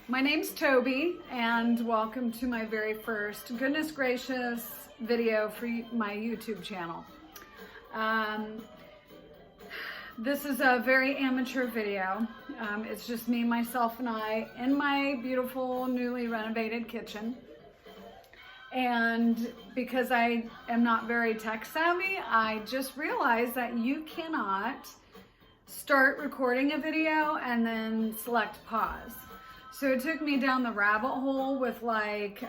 My name's Toby, and welcome to my very first goodness gracious video for my YouTube channel. This is a very amateur video. It's just me, myself, and I in my beautiful newly renovated kitchen. And because I am not very tech savvy, I just realized that you cannot start recording a video and then select pause. So it took me down the rabbit hole with like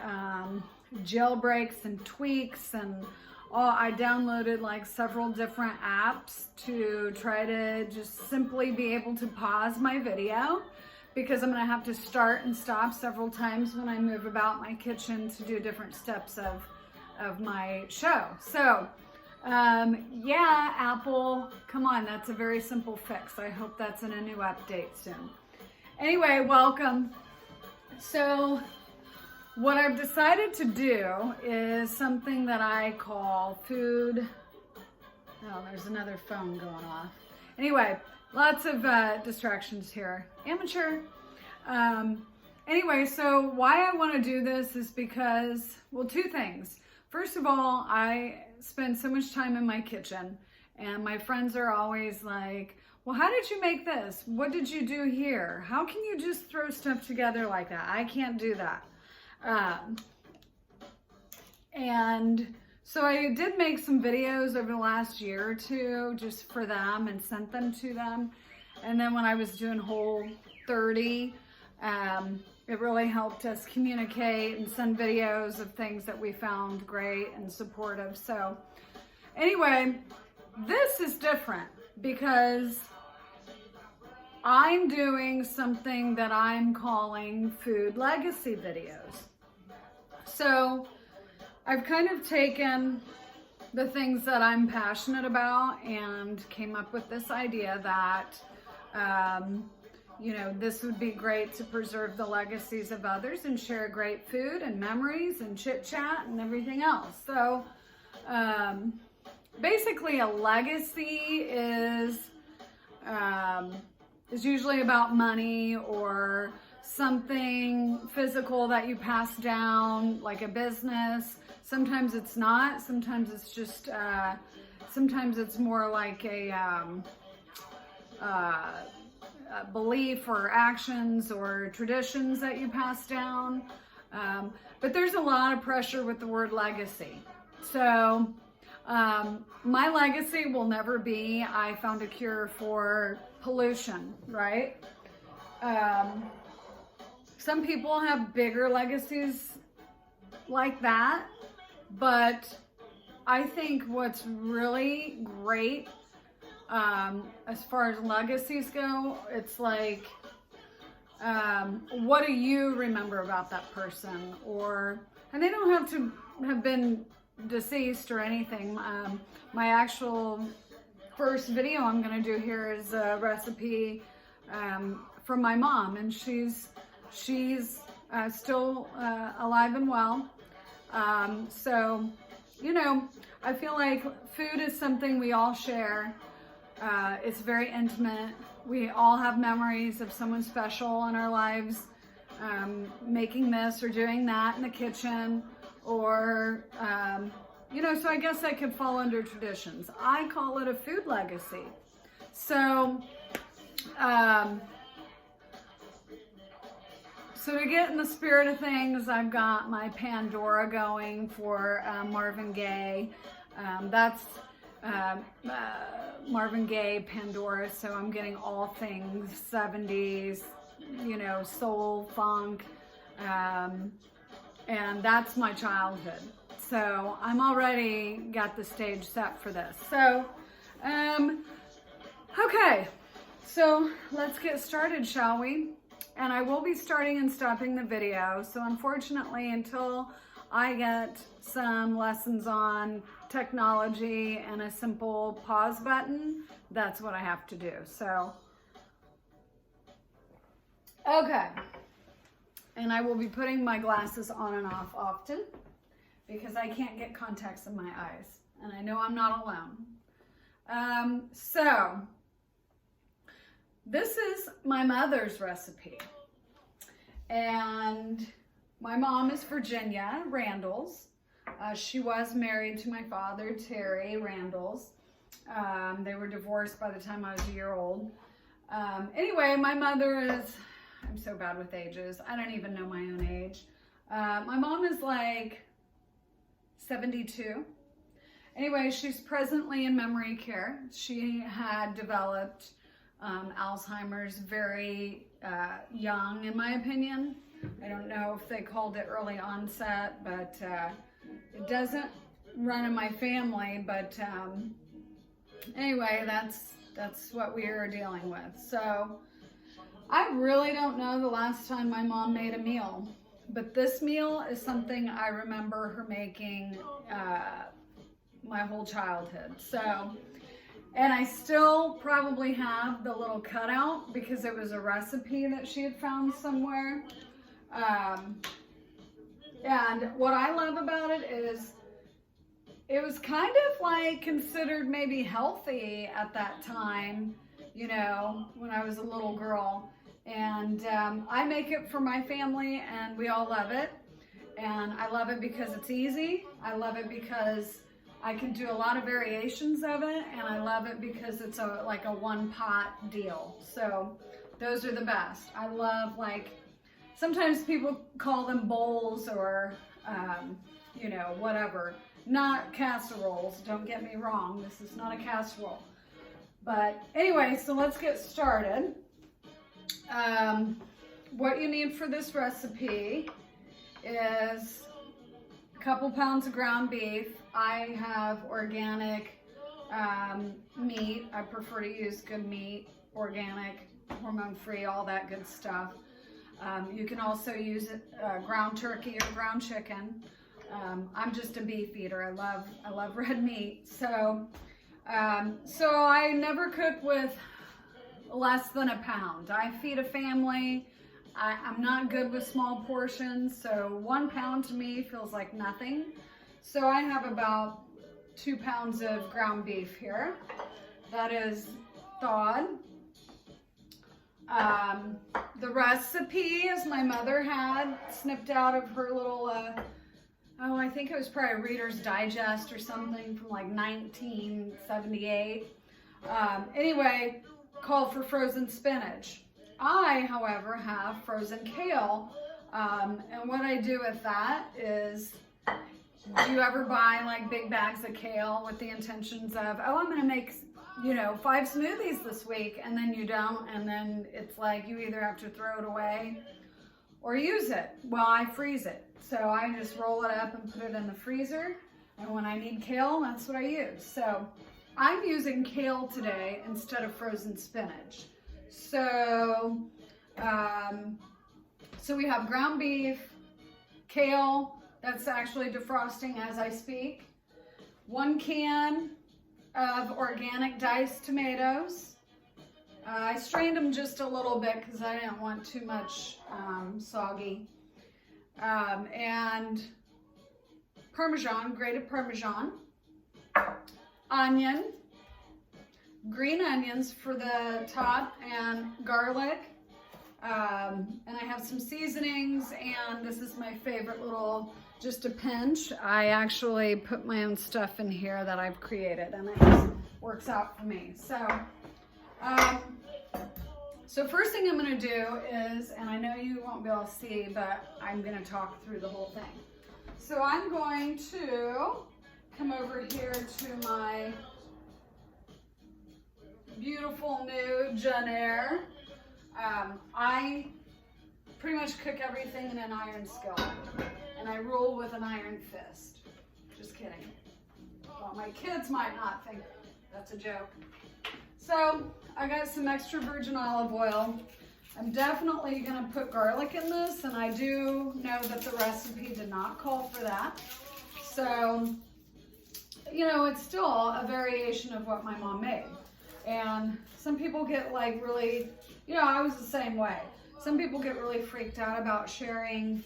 jailbreaks and tweaks, and I downloaded like several different apps to try to just simply be able to pause my video, because I'm gonna have to start and stop several times when I move about my kitchen to do different steps of my show. So yeah, Apple, come on, that's a very simple fix. I hope that's in a new update soon. Anyway, welcome. So what I've decided to do is something that I call food. Oh, there's another phone going off. Anyway, lots of distractions here. Amateur. Anyway, so why I want to do this is because, well, two things. First of all, I spend so much time in my kitchen, and my friends are always like, well, how did you make this? What did you do here? How can you just throw stuff together like that? I can't do that. And so I did make some videos over the last year or two just for them and sent them to them. And then when I was doing Whole30, it really helped us communicate and send videos of things that we found great and supportive. So anyway, this is different because I'm doing something that I'm calling food legacy videos. So I've kind of taken the things that I'm passionate about and came up with this idea that, you know, this would be great to preserve the legacies of others and share great food and memories and chit chat and everything else. So basically a legacy is usually about money or something physical that you pass down, like a business. Sometimes it's not. Sometimes it's just, sometimes it's more like a belief or actions or traditions that you pass down. But there's a lot of pressure with the word legacy. So my legacy will never be, I found a cure for pollution, right? Some people have bigger legacies like that, but I think what's really great as far as legacies go, it's like, what do you remember about that person? And they don't have to have been deceased or anything. My actual first video I'm going to do here is a recipe from my mom, and she's still alive and well. So, you know, I feel like food is something we all share. It's very intimate. We all have memories of someone special in our lives, making this or doing that in the kitchen, or you know, so I guess that could fall under traditions. I call it a food legacy. So, so to get in the spirit of things, I've got my Pandora going for Marvin Gaye. That's Marvin Gaye, Pandora. So I'm getting all things 70s, you know, soul, funk, and that's my childhood. So I'm already got the stage set for this. So, okay, so let's get started, shall we? And I will be starting and stopping the video. So unfortunately, until I get some lessons on technology and a simple pause button, that's what I have to do. So, okay. And I will be putting my glasses on and off often, because I can't get contacts in my eyes, and I know I'm not alone. So this is my mother's recipe, And my mom is Virginia Randalls. She was married to my father, Terry Randalls. They were divorced by the time I was a year old. Anyway, my mother is, I'm so bad with ages. I don't even know my own age. My mom is like 72. Anyway, she's presently in memory care. She had developed Alzheimer's very young, in my opinion. I don't know if they called it early onset, but it doesn't run in my family. But anyway, that's what we are dealing with. So I really don't know the last time my mom made a meal, but this meal is something I remember her making my whole childhood. So, and I still probably have the little cutout because it was a recipe that she had found somewhere. And what I love about it is it was kind of like considered maybe healthy at that time, you know, when I was a little girl. And I make it for my family and we all love it. And I love it because it's easy. I love it because I can do a lot of variations of it, and I love it because it's like a one pot deal. So those are the best. I love, like, sometimes people call them bowls or, you know, whatever. Not casseroles, don't get me wrong. This is not a casserole. But anyway, so let's get started. What you need for this recipe is a couple pounds of ground beef. I have organic meat. I prefer to use good meat, organic, hormone-free, all that good stuff. You can also use ground turkey or ground chicken. I'm just a beef eater. I love red meat. So I never cook with less than a pound. I feed a family. I'm not good with small portions, so 1 pound to me feels like nothing. So I have about 2 pounds of ground beef here. That is thawed. The recipe, as my mother had snipped out of her little, I think it was probably a Reader's Digest or something from like 1978. Anyway, called for frozen spinach. I, however, have frozen kale, and what I do with that is, do you ever buy like big bags of kale with the intentions of, oh, I'm gonna make, you know, 5 smoothies this week, and then you don't, and then it's like you either have to throw it away or use it? Well, I freeze it. So I just roll it up and put it in the freezer, and when I need kale, that's what I use. So I'm using kale today instead of frozen spinach. So, so we have ground beef, kale, that's actually defrosting as I speak, 1 can of organic diced tomatoes. I strained them just a little bit because I didn't want too much soggy. And Parmesan, grated Parmesan, onion, green onions for the top, and garlic. And I have some seasonings, and this is my favorite little, just a pinch. I actually put my own stuff in here that I've created, and it just works out for me. So first thing I'm gonna do is, and I know you won't be able to see, but I'm gonna talk through the whole thing. So I'm going to come over here to my beautiful new Jenn-Air. I pretty much cook everything in an iron skillet, and I rule with an iron fist. Just kidding. Well, my kids might not think that's a joke. So I got some extra virgin olive oil. I'm definitely gonna put garlic in this, and I do know that the recipe did not call for that. So, you know, it's still a variation of what my mom made. And some people get like really, you know, I was the same way. Some people get really freaked out about sharing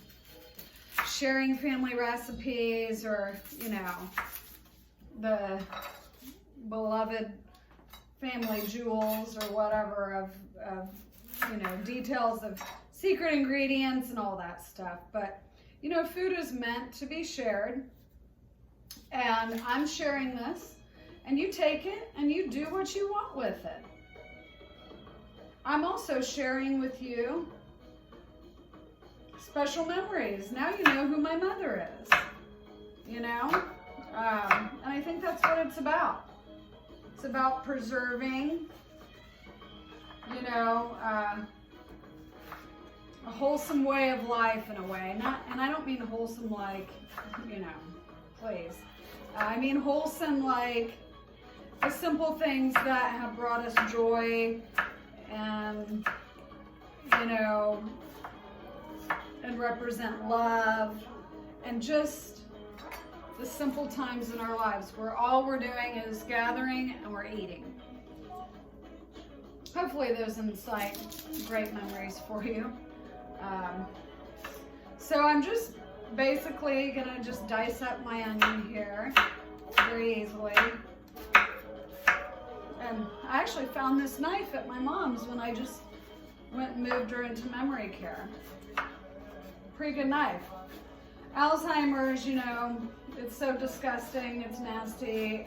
family recipes, or, you know, the beloved family jewels or whatever of you know, details of secret ingredients and all that stuff. But, you know, food is meant to be shared. And I'm sharing this, and you take it and you do what you want with it. I'm also sharing with you special memories. Now you know who my mother is, you know? And I think that's what it's about. It's about preserving, you know, a wholesome way of life in a way. And I don't mean wholesome like, you know, please. I mean wholesome like the simple things that have brought us joy and, you know, and represent love and just the simple times in our lives where all we're doing is gathering and we're eating. Hopefully those incite great memories for you. So I'm just basically gonna just dice up my onion here very easily. And I actually found this knife at my mom's when I just went and moved her into memory care. Pretty good knife. Alzheimer's, you know, it's so disgusting, it's nasty,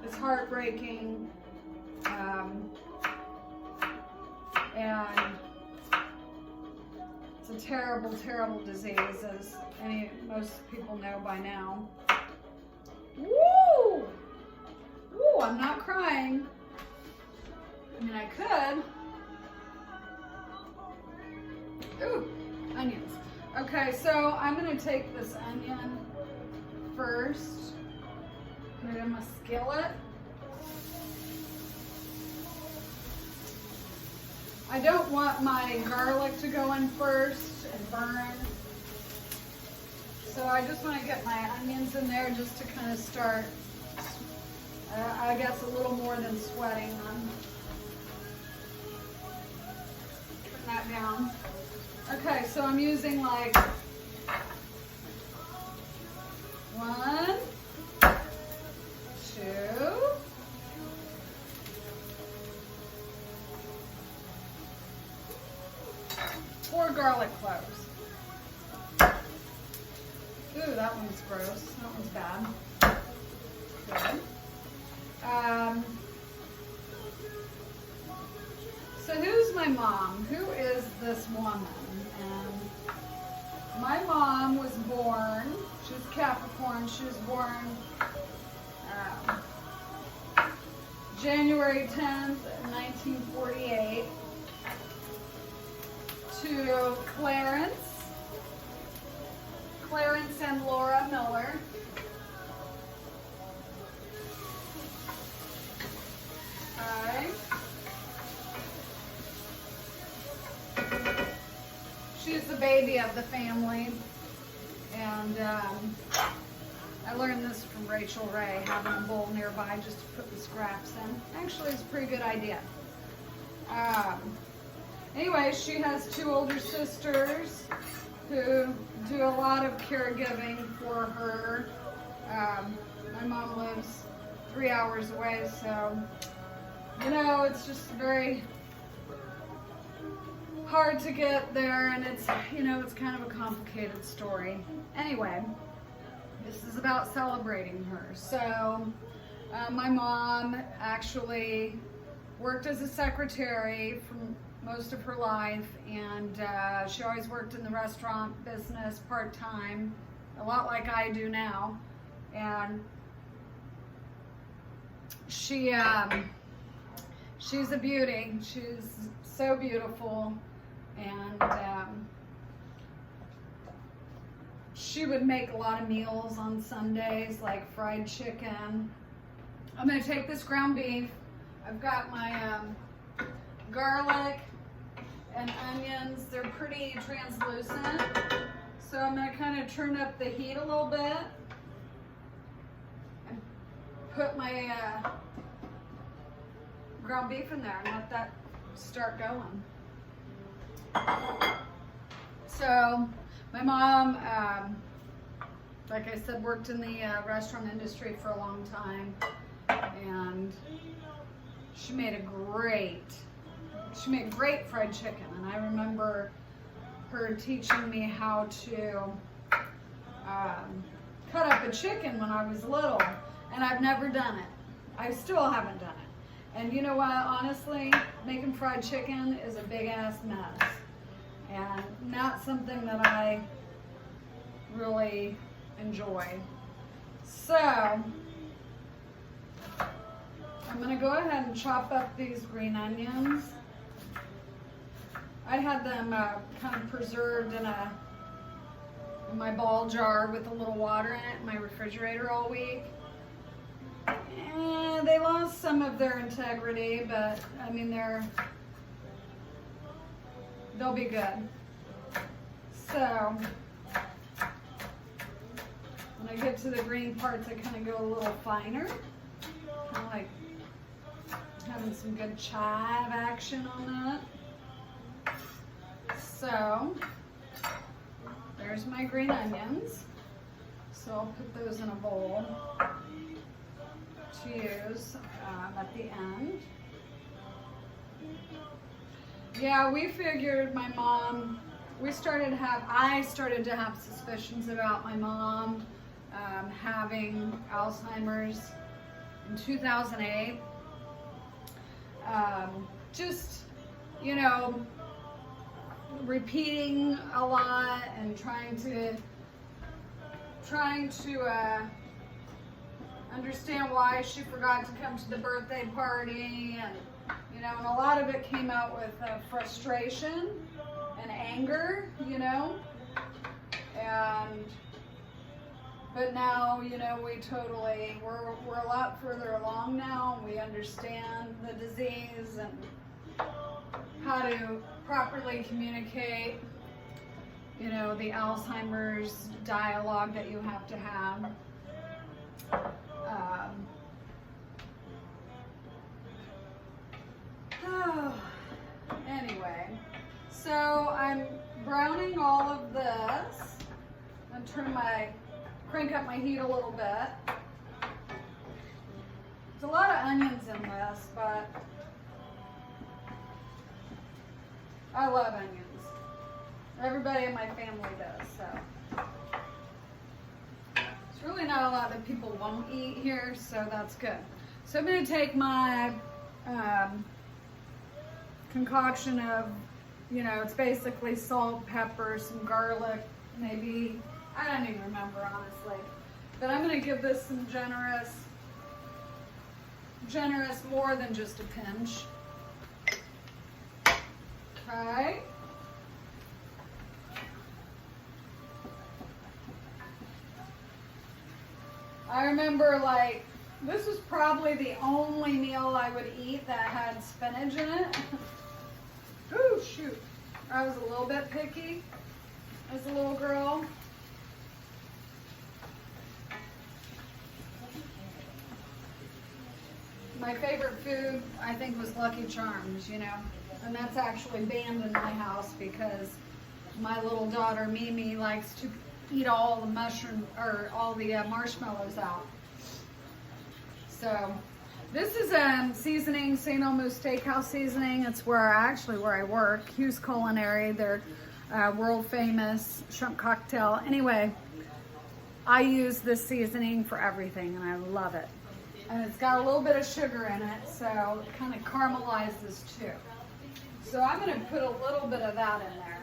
it's heartbreaking, and it's a terrible, terrible disease, as most people know by now. Woo! Woo, I'm not crying. I mean, I could. Ooh, onions. Okay, so I'm gonna take this onion first, put it in my skillet. I don't want my garlic to go in first and burn. So I just want to get my onions in there just to kind of start, I guess, a little more than sweating them. Turn that down. Okay, so I'm using like 1, 2, 4 garlic cloves. Ooh, that one's gross. That one's bad. Good. So who's my mom? Who is this woman? And my mom was born, she was Capricorn, she was born January 10th, 1948 to Clarence and Laura Miller. Okay. She's the baby of the family, and I learned this from Rachel Ray, having a bowl nearby just to put the scraps in. Actually, it's a pretty good idea. Anyway, she has 2 older sisters who do a lot of caregiving for her. My mom lives 3 hours away, so, you know, it's just very hard to get there, and it's, you know, it's kind of a complicated story. Anyway, this is about celebrating her. So, my mom actually worked as a secretary for most of her life, and she always worked in the restaurant business part-time, a lot like I do now. And she's a beauty. She's so beautiful, and she would make a lot of meals on Sundays, like fried chicken. I'm going to take this ground beef. I've got my garlic and onions. They're pretty translucent, so I'm going to kind of turn up the heat a little bit and put my ground beef in there and let that start going. So my mom, like I said, worked in the restaurant industry for a long time, and she made a great she made great fried chicken, and I remember her teaching me how to cut up a chicken when I was little, and I've never done it. I still haven't done it. And you know what, honestly, making fried chicken is a big ass mess, and not something that I really enjoy. So I'm gonna go ahead and chop up these green onions. I had them kind of preserved in my ball jar with a little water in it in my refrigerator all week. And they lost some of their integrity, but I mean they'll be good. So when I get to the green parts, I kind of go a little finer, kind of like having some good chive action on that. So there's my green onions. So I'll put those in a bowl to use at the end. Yeah, we figured my mom, I started to have suspicions about my mom having Alzheimer's in 2008. Just, you know, repeating a lot and trying to understand why she forgot to come to the birthday party, and you know, and a lot of it came out with frustration and anger, you know, but now, you know, we're a lot further along now, and we understand the disease and how to properly communicate, you know, the Alzheimer's dialogue that you have to have. Anyway, so I'm browning all of this. I'm gonna crank up my heat a little bit. There's a lot of onions in this, but I love onions. Everybody in my family does, so. There's really not a lot that people won't eat here, so that's good. So I'm gonna take my concoction of, you know, it's basically salt, pepper, some garlic, maybe, I don't even remember honestly. But I'm gonna give this some generous, more than just a pinch. Okay. I remember, like, this was probably the only meal I would eat that had spinach in it. Ooh, shoot. I was a little bit picky as a little girl. My favorite food, I think, was Lucky Charms, you know. And that's actually banned in my house because my little daughter, Mimi, likes to eat all the all the marshmallows out. So this is seasoning, St. Elmo's Steakhouse seasoning. It's where I work, Hughes Culinary. They're world famous shrimp cocktail. Anyway, I use this seasoning for everything, and I love it. And it's got a little bit of sugar in it, so it kind of caramelizes too. So I'm going to put a little bit of that in there.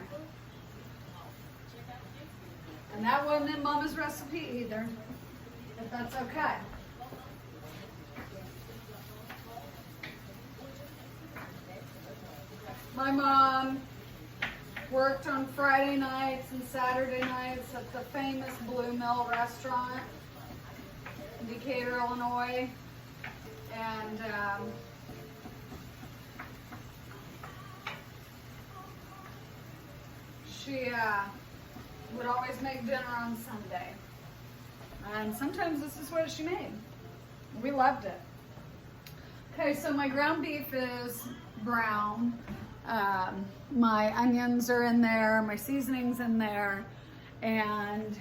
And that wasn't in Mama's recipe either, but that's okay. My mom worked on Friday nights and Saturday nights at the famous Blue Mill restaurant in Decatur, Illinois. And she would always make dinner on Sunday. And sometimes this is what she made. We loved it. Okay, so my ground beef is brown. My onions are in there, my seasoning's in there, and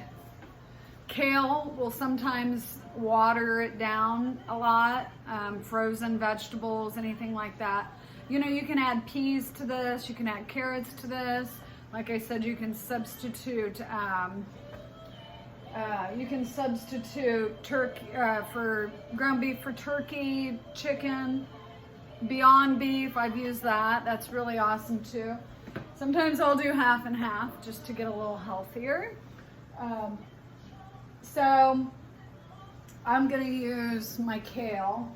kale will sometimes water it down a lot, frozen vegetables, anything like that. You know, you can add peas to this, you can add carrots to this. Like I said, you can substitute turkey for ground beef for turkey, chicken, Beyond Beef. I've used that. That's really awesome too. Sometimes I'll do half and half just to get a little healthier. So I'm going to use my kale,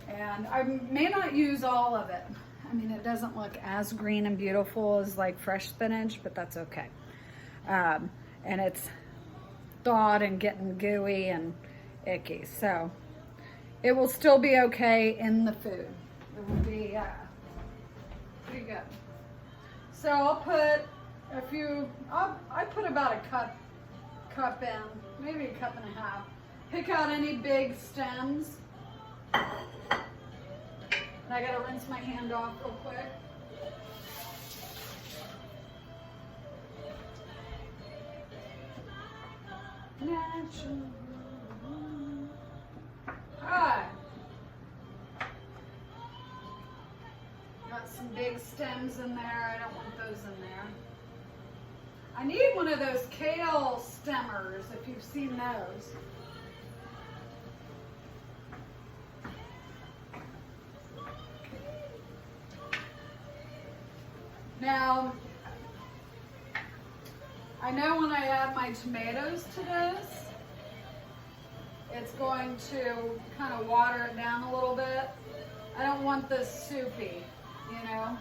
and I may not use all of it. I mean, it doesn't look as green and beautiful as like fresh spinach, but that's okay. And it's thawed and getting gooey and icky, so it will still be okay in the food. It will be pretty good. So I'll put a few, I put about a cup in, maybe a cup and a half. Pick out any big stems. And I gotta rinse my hand off real quick. Natural. Alright. Got some big stems in there. I don't want those in there. I need one of those kale stemmers, if you've seen those. Now, I know when I add my tomatoes to this, it's going to kind of water it down a little bit. I don't want this soupy, you know?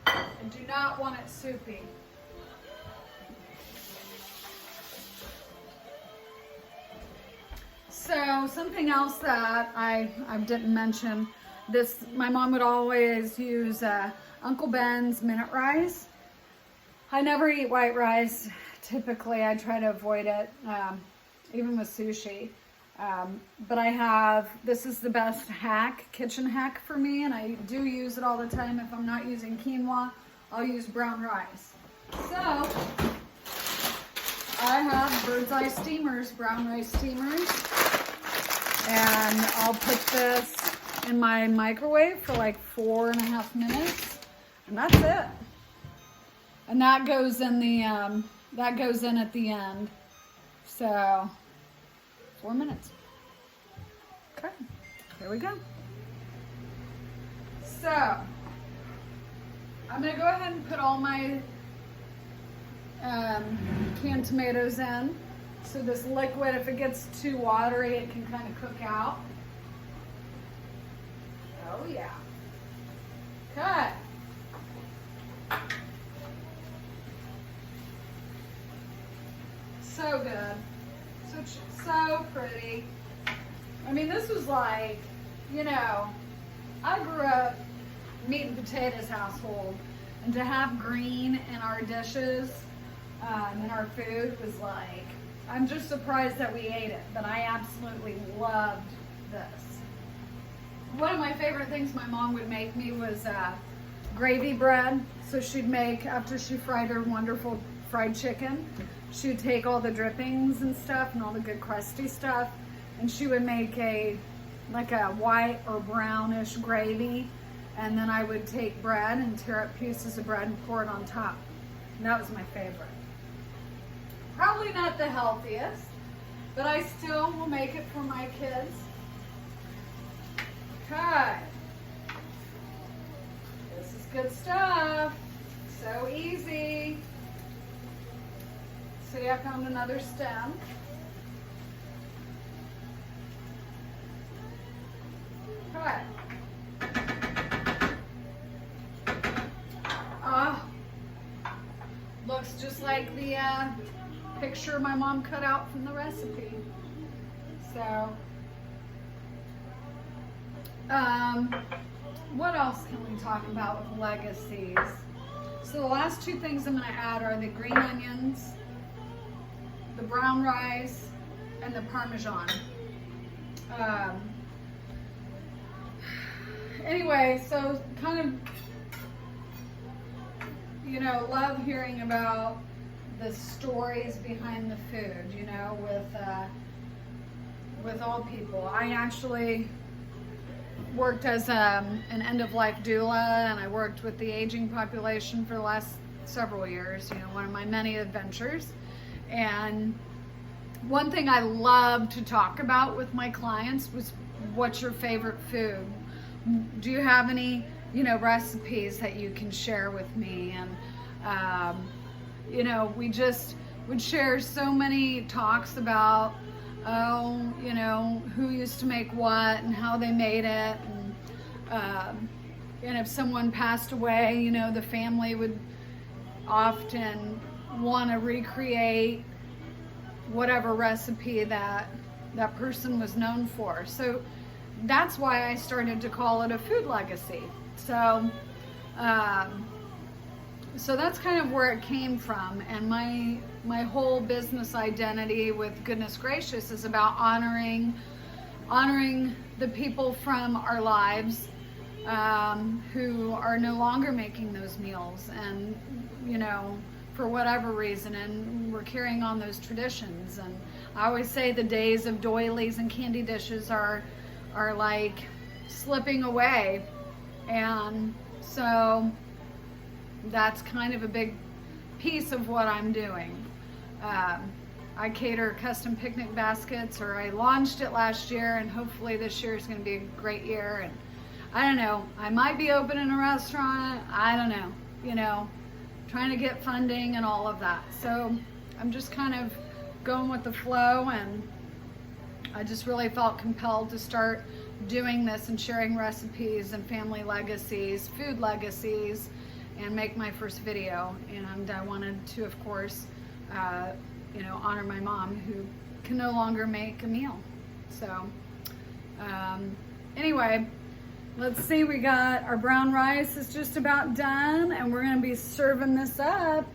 I do not want it soupy. So something else that I didn't mention, my mom would always use Uncle Ben's minute rice. I never eat white rice. Typically, I try to avoid it, even with sushi. But this is the best kitchen hack for me, and I do use it all the time. If I'm not using quinoa, I'll use brown rice. So, I have bird's eye steamers, brown rice steamers, and I'll put this in my microwave for like 4.5 minutes, and that's it. And that goes in at the end. So 4 minutes. Okay, here we go. So I'm gonna go ahead and put all my canned tomatoes in. So this liquid, if it gets too watery, it can kind of cook out. Oh yeah. Okay. So good. So pretty. I mean, this was like, you know, I grew up meat and potatoes household, and to have green in our dishes, in our food was like, I'm just surprised that we ate it, but I absolutely loved this. One of my favorite things my mom would make me was gravy bread. So she'd make, after she fried her wonderful fried chicken, she would take all the drippings and stuff and all the good crusty stuff, and she would make like a white or brownish gravy, and then I would take bread and tear up pieces of bread and pour it on top. And that was my favorite. Probably not the healthiest, but I still will make it for my kids. Okay. This is good stuff. So easy. See, I found another stem. Okay. Looks just like the picture my mom cut out from the recipe. So, what else can we talk about with legacies? So the last two things I'm going to add are the green onions, the brown rice, and the Parmesan. Anyway, so kind of, you know, love hearing about the stories behind the food, you know, with all people. I actually worked as an end-of-life doula, and I worked with the aging population for the last several years, one of my many adventures. And one thing I love to talk about with my clients was, what's your favorite food? Do you have any, recipes that you can share with me? And, we just would share so many talks about, who used to make what and how they made it. And if someone passed away, the family would often want to recreate whatever recipe that person was known for. So that's why I started to call it a food legacy. So that's kind of where it came from. And my whole business identity with Goodness Gracious is about honoring the people from our lives who are no longer making those meals, and for whatever reason, and we're carrying on those traditions. And I always say the days of doilies and candy dishes are like slipping away. And so that's kind of a big piece of what I'm doing. I cater custom picnic baskets, or I launched it last year, and hopefully this year is going to be a great year. And I don't know, I might be opening a restaurant, I don't know, trying to get funding and all of that. So I'm just kind of going with the flow, and I just really felt compelled to start doing this and sharing recipes and family legacies, food legacies, and make my first video. And I wanted to, of course, honor my mom, who can no longer make a meal. So anyway, let's see, we got our brown rice is just about done, and we're gonna be serving this up.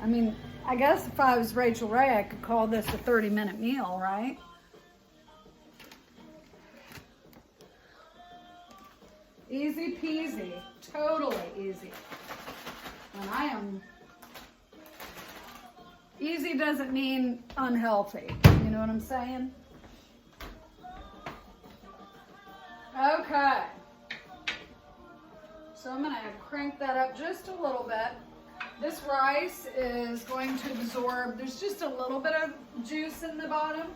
I mean, I guess if I was Rachel Ray, I could call this a 30-minute meal, right? Easy peasy, totally easy. And easy doesn't mean unhealthy, you know what I'm saying? Okay, so I'm gonna crank that up just a little bit. This rice is going to absorb, there's just a little bit of juice in the bottom.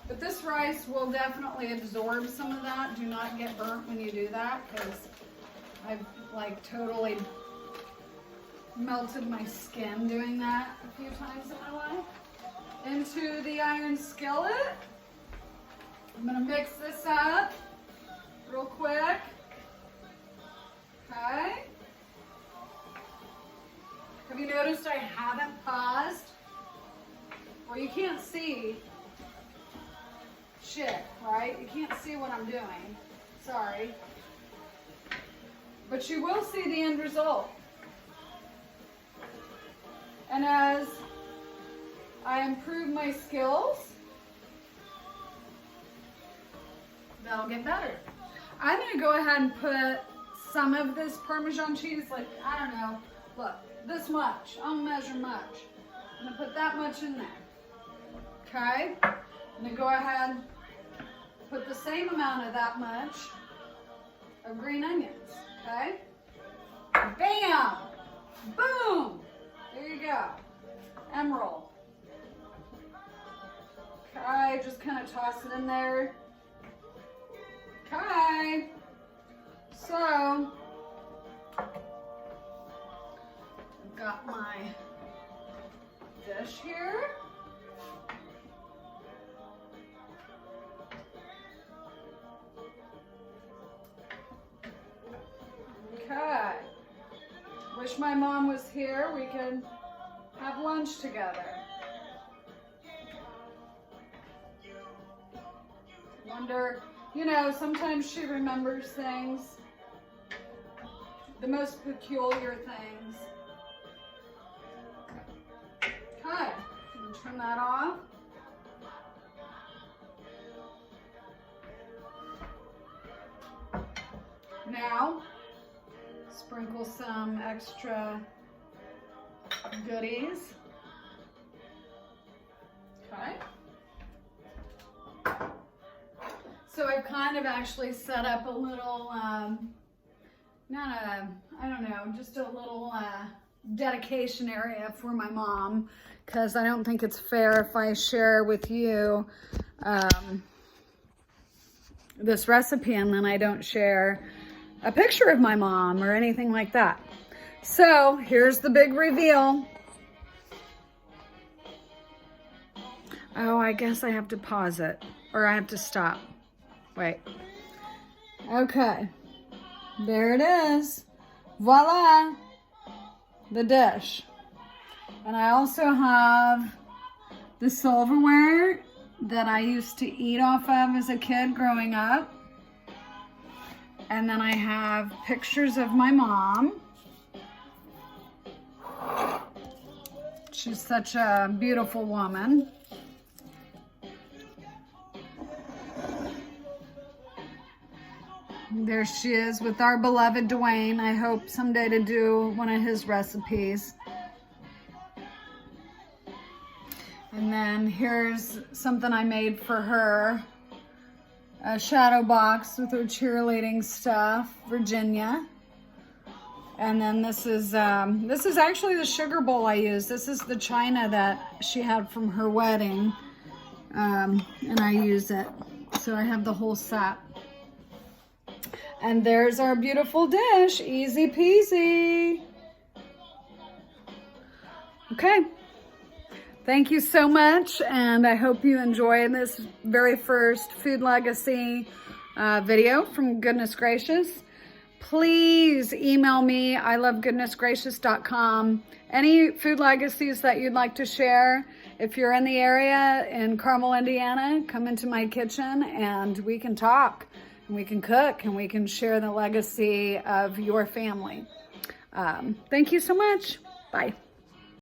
But this rice will definitely absorb some of that. Do not get burnt when you do that, because I've like totally melted my skin doing that a few times in my life. Into the iron skillet. I'm gonna mix this up real quick. Okay. Have you noticed I haven't paused? Well, you can't see shit, right? You can't see what I'm doing. Sorry. But you will see the end result. And as I improve my skills, that'll get better. I'm gonna go ahead and put some of this Parmesan cheese, like, I don't know, look, this much. I'll measure much. I'm gonna put that much in there. Okay? I'm gonna go ahead and put the same amount of that much of green onions. Okay? Bam! Boom! There you go. Emerald. Okay, just kind of toss it in there. Okay. So, I've got my dish here. Okay. Wish my mom was here. We could have lunch together. Wonder, sometimes she remembers things, the most peculiar things. Okay, turn that off. Now, sprinkle some extra goodies. Okay. So I've kind of actually set up a little, just a little dedication area for my mom, because I don't think it's fair if I share with you this recipe and then I don't share a picture of my mom or anything like that. So here's the big reveal. Oh, I guess I have to pause it, or I have to stop. Wait. Okay. There it is. Voila. The dish. And I also have the silverware that I used to eat off of as a kid growing up. And then I have pictures of my mom. She's such a beautiful woman. There she is with our beloved Dwayne. I hope someday to do one of his recipes. And then here's something I made for her. A shadow box with her cheerleading stuff, Virginia. And then this is actually the sugar bowl I use. This is the china that she had from her wedding. And I use it. So I have the whole set. And there's our beautiful dish, easy peasy. Okay, thank you so much, and I hope you enjoy this very first Food Legacy video from Goodness Gracious. Please email me, ilovegoodnessgracious.com, any food legacies that you'd like to share. If you're in the area in Carmel, Indiana, come into my kitchen and we can talk. And we can cook, and we can share the legacy of your family. Thank you so much. Bye.